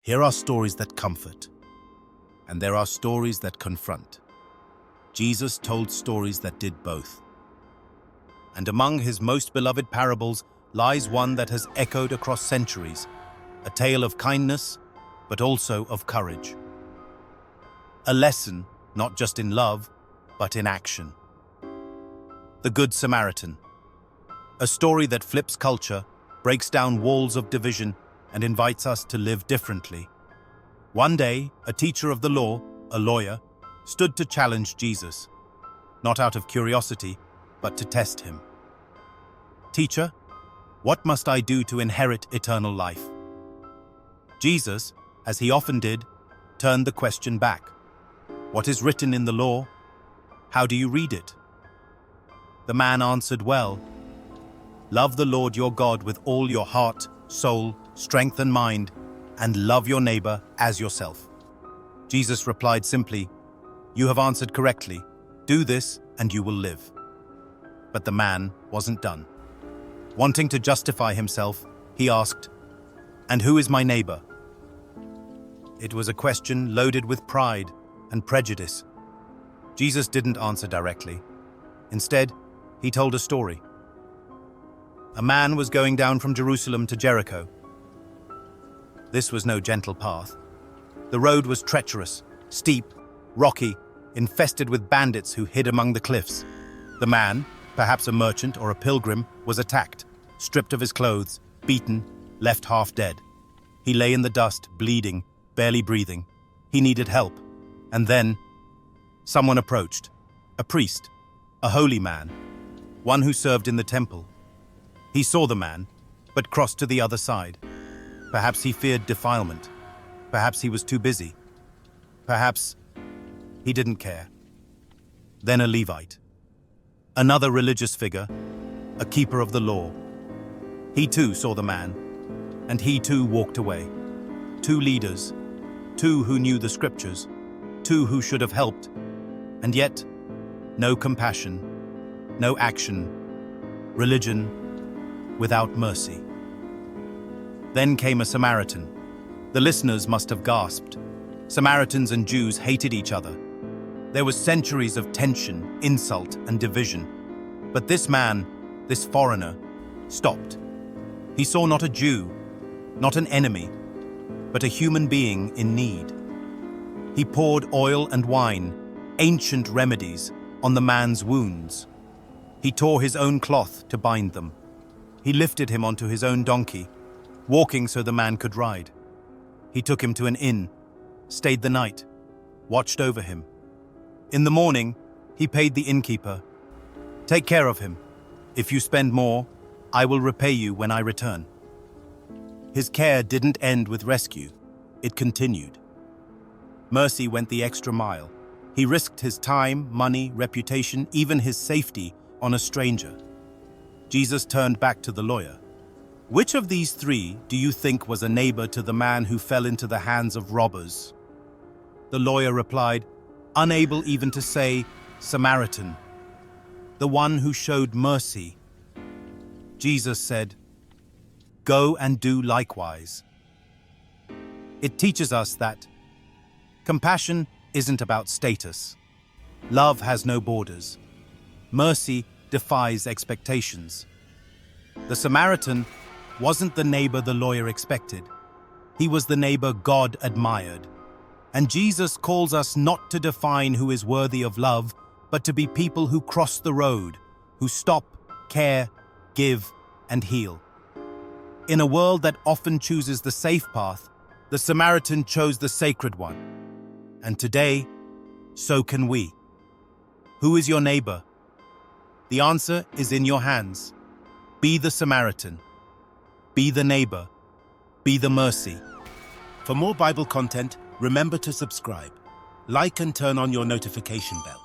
Here are stories that comfort, and there are stories that confront. Jesus told stories that did both. And among his most beloved parables lies one that has echoed across centuries, a tale of kindness, but also of courage. A lesson, not just in love, but in action. The Good Samaritan. A story that flips culture, breaks down walls of division, and invites us to live differently. One day, a teacher of the law, a lawyer, stood to challenge Jesus, not out of curiosity, but to test him. "Teacher, what must I do to inherit eternal life?" Jesus, as he often did, turned the question back. "What is written in the law? How do you read it?" The man answered well, "Love the Lord your God with all your heart, soul, strength and mind, and love your neighbor as yourself." Jesus replied simply, "You have answered correctly. Do this and you will live." But the man wasn't done. Wanting to justify himself, he asked, "And who is my neighbor?" It was a question loaded with pride and prejudice. Jesus didn't answer directly. Instead, he told a story. A man was going down from Jerusalem to Jericho. This was no gentle path. The road was treacherous, steep, rocky, infested with bandits who hid among the cliffs. The man, perhaps a merchant or a pilgrim, was attacked, stripped of his clothes, beaten, left half dead. He lay in the dust, bleeding, barely breathing. He needed help. And then, someone approached. A priest, a holy man, one who served in the temple. He saw the man, but crossed to the other side. Perhaps he feared defilement. Perhaps he was too busy. Perhaps he didn't care. Then a Levite, another religious figure, a keeper of the law. He too saw the man, and he too walked away. Two leaders, two who knew the scriptures, two who should have helped, and yet no compassion, no action, religion without mercy. Then came a Samaritan. The listeners must have gasped. Samaritans and Jews hated each other. There was centuries of tension, insult, and division. But this man, this foreigner, stopped. He saw not a Jew, not an enemy, but a human being in need. He poured oil and wine, ancient remedies, on the man's wounds. He tore his own cloth to bind them. He lifted him onto his own donkey, walking so the man could ride. He took him to an inn, stayed the night, watched over him. In the morning, he paid the innkeeper, "Take care of him. If you spend more, I will repay you when I return." His care didn't end with rescue. It continued. Mercy went the extra mile. He risked his time, money, reputation, even his safety on a stranger. Jesus turned back to the lawyer. "Which of these three do you think was a neighbor to the man who fell into the hands of robbers?" The lawyer replied, unable even to say Samaritan, "The one who showed mercy." Jesus said, "Go and do likewise." It teaches us that compassion isn't about status. Love has no borders. Mercy defies expectations. The Samaritan wasn't the neighbor the lawyer expected. He was the neighbor God admired. And Jesus calls us not to define who is worthy of love, but to be people who cross the road, who stop, care, give, and heal. In a world that often chooses the safe path, the Samaritan chose the sacred one. And today, so can we. Who is your neighbor? The answer is in your hands. Be the Samaritan. Be the neighbor. Be the mercy. For more Bible content, remember to subscribe, like and turn on your notification bell.